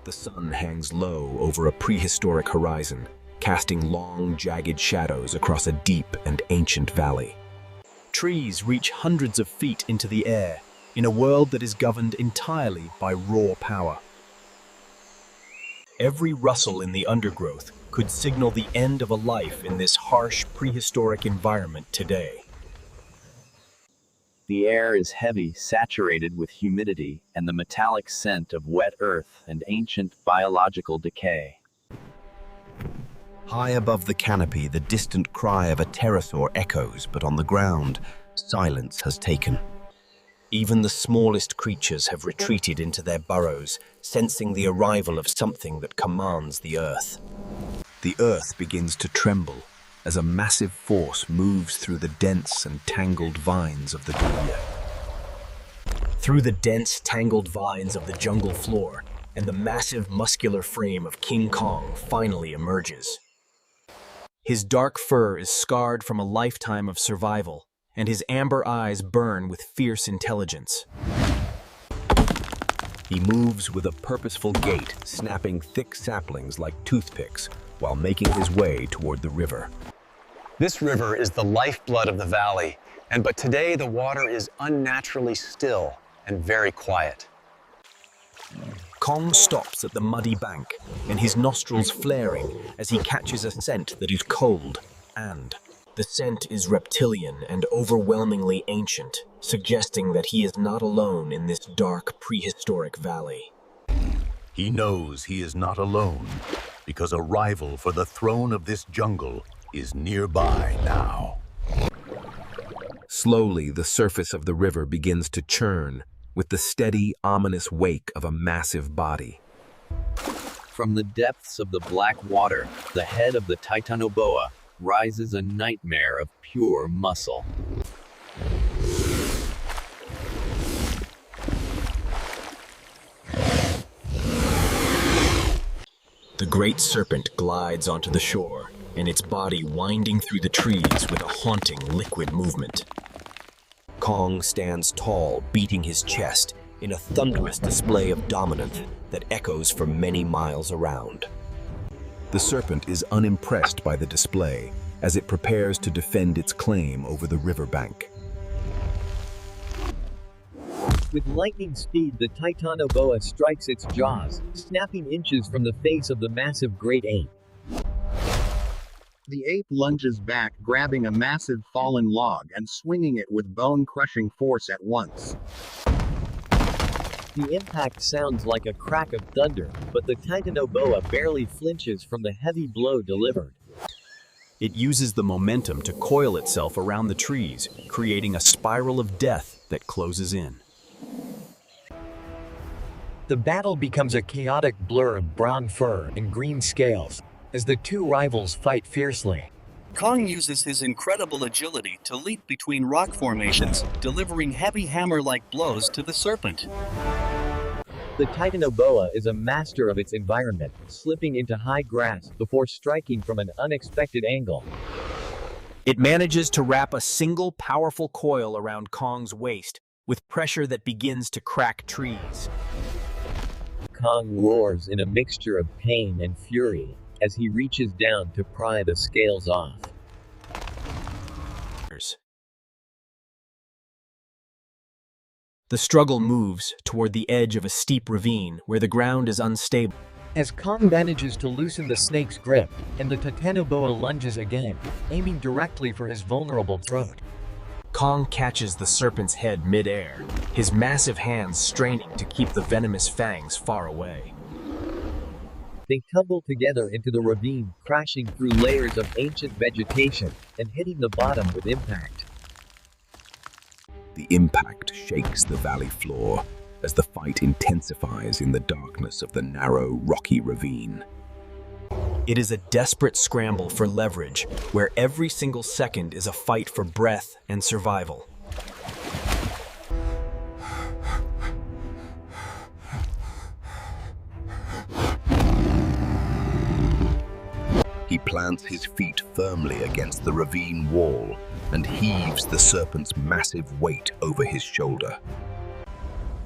The sun hangs low over a prehistoric horizon, casting long, jagged shadows across a deep and ancient valley. Trees reach hundreds of feet into the air, in a world that is governed entirely by raw power. Every rustle in the undergrowth could signal the end of a life in this harsh, prehistoric environment today. The air is heavy, saturated with humidity and the metallic scent of wet earth and ancient biological decay. High above the canopy, the distant cry of a pterosaur echoes, but on the ground, silence has taken. Even the smallest creatures have retreated into their burrows, sensing the arrival of something that commands the earth. The earth begins to tremble as a massive force moves through the dense and tangled vines of the jungle. Through the dense, tangled vines of the jungle floor, and the massive muscular frame of King Kong finally emerges. His dark fur is scarred from a lifetime of survival, and his amber eyes burn with fierce intelligence. He moves with a purposeful gait, snapping thick saplings like toothpicks while making his way toward the river. This river is the lifeblood of the valley, but today the water is unnaturally still and very quiet. Kong stops at the muddy bank, and his nostrils flaring as he catches a scent that is cold, and the scent is reptilian and overwhelmingly ancient, suggesting that he is not alone in this dark, prehistoric valley. He knows he is not alone, because a rival for the throne of this jungle is nearby now. Slowly, the surface of the river begins to churn with the steady, ominous wake of a massive body. From the depths of the black water, the head of the Titanoboa rises a nightmare of pure muscle. The great serpent glides onto the shore, and its body winding through the trees with a haunting liquid movement. Kong stands tall, beating his chest in a thunderous display of dominance that echoes for many miles around. The serpent is unimpressed by the display as it prepares to defend its claim over the riverbank. With lightning speed, the Titanoboa strikes its jaws, snapping inches from the face of the massive great ape. The ape lunges back, grabbing a massive fallen log and swinging it with bone-crushing force at once. The impact sounds like a crack of thunder, but the Titanoboa barely flinches from the heavy blow delivered. It uses the momentum to coil itself around the trees, creating a spiral of death that closes in. The battle becomes a chaotic blur of brown fur and green scales, as the two rivals fight fiercely. Kong uses his incredible agility to leap between rock formations, delivering heavy hammer-like blows to the serpent. The Titanoboa is a master of its environment, slipping into high grass before striking from an unexpected angle. It manages to wrap a single powerful coil around Kong's waist, with pressure that begins to crack trees. Kong roars in a mixture of pain and fury as he reaches down to pry the scales off. The struggle moves toward the edge of a steep ravine where the ground is unstable. As Kong manages to loosen the snake's grip, and the Titanoboa lunges again, aiming directly for his vulnerable throat. Kong catches the serpent's head mid-air, his massive hands straining to keep the venomous fangs far away. They tumble together into the ravine, crashing through layers of ancient vegetation and hitting the bottom with impact. The impact shakes the valley floor as the fight intensifies in the darkness of the narrow, rocky ravine. It is a desperate scramble for leverage, where every single second is a fight for breath and survival. He plants his feet firmly against the ravine wall and heaves the serpent's massive weight over his shoulder.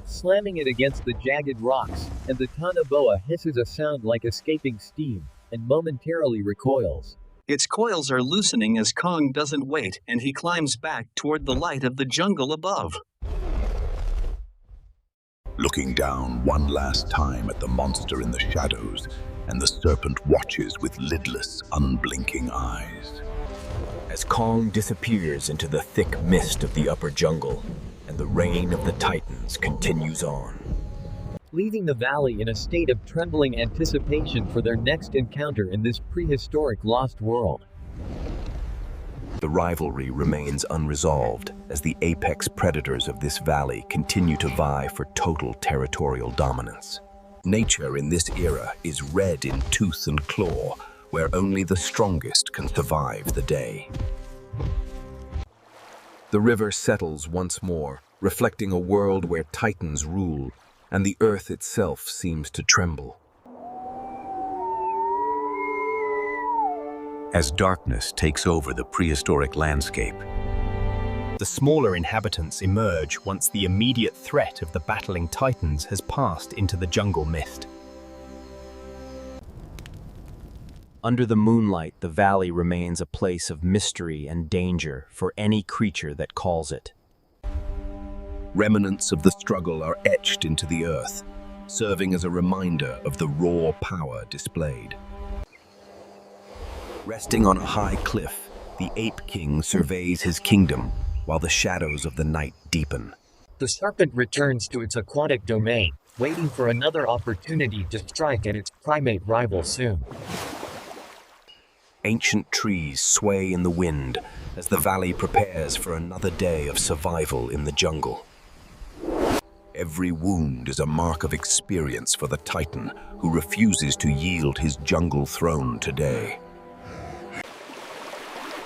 slamming it against the jagged rocks, and the Titanoboa hisses a sound like escaping steam, and momentarily recoils. Its coils are loosening as Kong doesn't wait and he climbs back toward the light of the jungle above. Looking down one last time at the monster in the shadows, and the serpent watches with lidless, unblinking eyes. As Kong disappears into the thick mist of the upper jungle, and the reign of the Titans continues on. Leaving the valley in a state of trembling anticipation for their next encounter in this prehistoric lost world. The rivalry remains unresolved as the apex predators of this valley continue to vie for total territorial dominance. Nature in this era is red in tooth and claw, where only the strongest can survive the day. The river settles once more, reflecting a world where titans rule, and the earth itself seems to tremble. As darkness takes over the prehistoric landscape, The smaller inhabitants emerge once the immediate threat of the battling titans has passed into the jungle mist. Under the moonlight, the valley remains a place of mystery and danger for any creature that calls it. remnants of the struggle are etched into the earth, serving as a reminder of the raw power displayed. Resting on a high cliff, the Ape King surveys his kingdom while the shadows of the night deepen. The serpent returns to its aquatic domain, waiting for another opportunity to strike at its primate rival soon. Ancient trees sway in the wind as the valley prepares for another day of survival in the jungle. Every wound is a mark of experience for the Titan who refuses to yield his jungle throne today.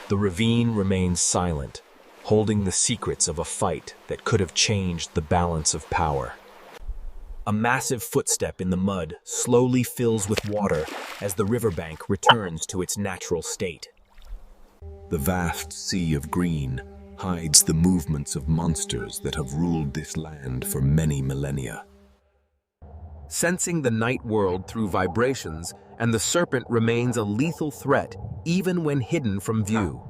The ravine remains silent, holding the secrets of a fight that could have changed the balance of power. A massive footstep in the mud slowly fills with water as the riverbank returns to its natural state. The vast sea of green hides the movements of monsters that have ruled this land for many millennia. Sensing the night world through vibrations, and the serpent remains a lethal threat even when hidden from view.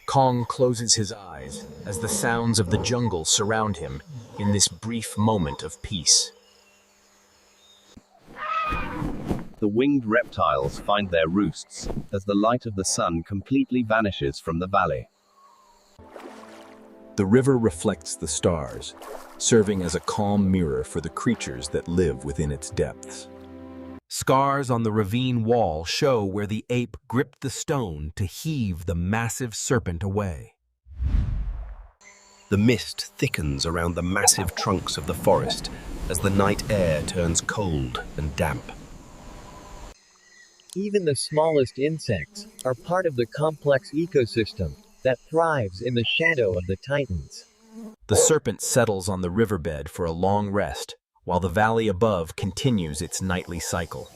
Kong closes his eyes as the sounds of the jungle surround him in this brief moment of peace. The winged reptiles find their roosts as the light of the sun completely vanishes from the valley. The river reflects the stars, serving as a calm mirror for the creatures that live within its depths. Scars on the ravine wall show where the ape gripped the stone to heave the massive serpent away. The mist thickens around the massive trunks of the forest as the night air turns cold and damp. Even the smallest insects are part of the complex ecosystem that thrives in the shadow of the Titans. The serpent settles on the riverbed for a long rest, while the valley above continues its nightly cycle.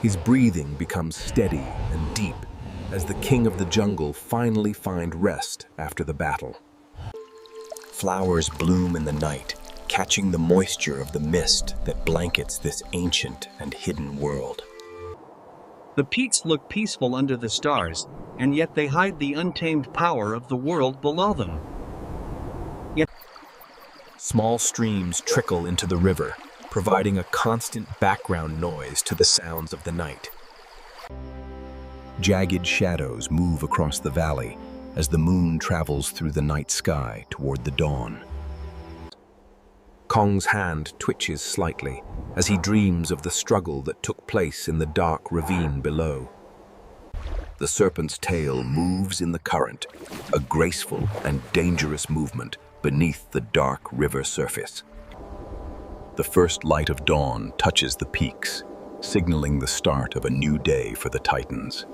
His breathing becomes steady and deep as the king of the jungle finally finds rest after the battle. Flowers bloom in the night, catching the moisture of the mist that blankets this ancient and hidden world. The peaks look peaceful under the stars, and yet they hide the untamed power of the world below them. Small streams trickle into the river, providing a constant background noise to the sounds of the night. Jagged shadows move across the valley as the moon travels through the night sky toward the dawn. Kong's hand twitches slightly as he dreams of the struggle that took place in the dark ravine below. The serpent's tail moves in the current, a graceful and dangerous movement beneath the dark river surface. The first light of dawn touches the peaks, signaling the start of a new day for the Titans.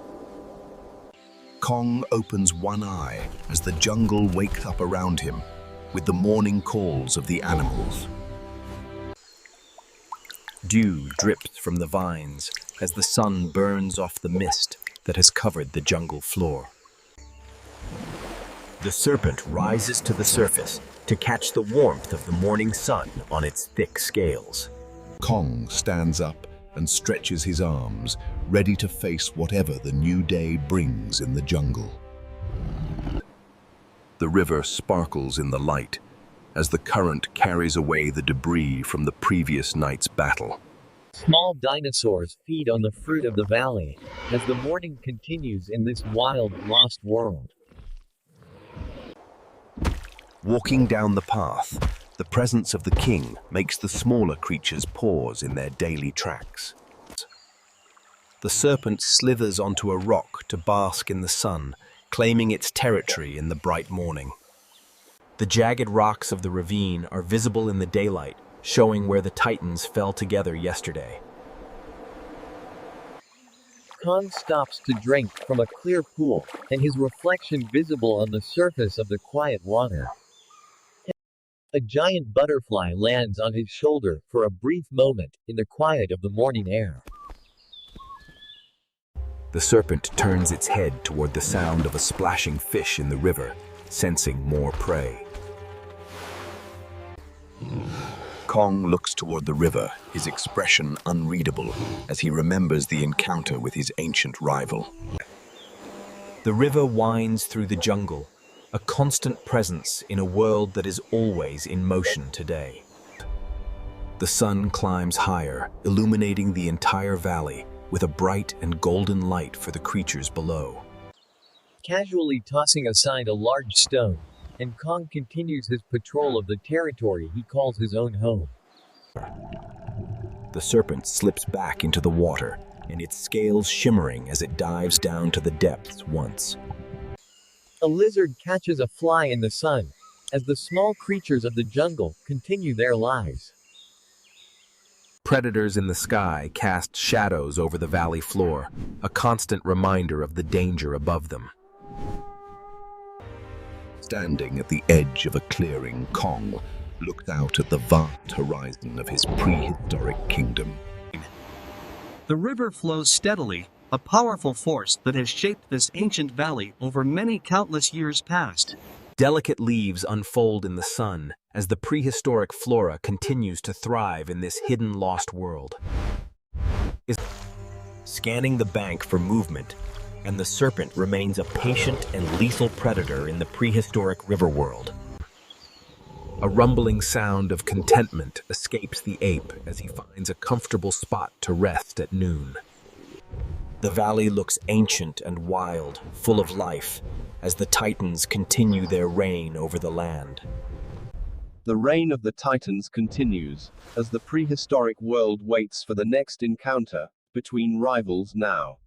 Kong opens one eye as the jungle wakes up around him with the morning calls of the animals. Dew drips from the vines as the sun burns off the mist that has covered the jungle floor. The serpent rises to the surface to catch the warmth of the morning sun on its thick scales. Kong stands up and stretches his arms, ready to face whatever the new day brings in the jungle. The river sparkles in the light as the current carries away the debris from the previous night's battle. Small dinosaurs feed on the fruit of the valley as the morning continues in this wild, lost world. Walking down the path, the presence of the king makes the smaller creatures pause in their daily tracks. The serpent slithers onto a rock to bask in the sun, claiming its territory in the bright morning. The jagged rocks of the ravine are visible in the daylight, showing where the titans fell together yesterday. Kong stops to drink from a clear pool, and his reflection visible on the surface of the quiet water. A giant butterfly lands on his shoulder for a brief moment in the quiet of the morning air. The serpent turns its head toward the sound of a splashing fish in the river, sensing more prey. Kong looks toward the river, his expression unreadable as he remembers the encounter with his ancient rival. The river winds through the jungle, a constant presence in a world that is always in motion today. The sun climbs higher, illuminating the entire valley with a bright and golden light for the creatures below. Casually tossing aside a large stone, and Kong continues his patrol of the territory he calls his own home. The serpent slips back into the water, and its scales shimmering as it dives down to the depths once. A lizard catches a fly in the sun, as the small creatures of the jungle continue their lives. Predators in the sky cast shadows over the valley floor, a constant reminder of the danger above them. Standing at the edge of a clearing, Kong looked out at the vast horizon of his prehistoric kingdom. The river flows steadily, a powerful force that has shaped this ancient valley over many countless years past. Delicate leaves unfold in the sun as the prehistoric flora continues to thrive in this hidden lost world. Scanning the bank for movement, and the serpent remains a patient and lethal predator in the prehistoric river world. A rumbling sound of contentment escapes the ape as he finds a comfortable spot to rest at noon. The valley looks ancient and wild, full of life, as the Titans continue their reign over the land. The reign of the Titans continues, as the prehistoric world waits for the next encounter between rivals now.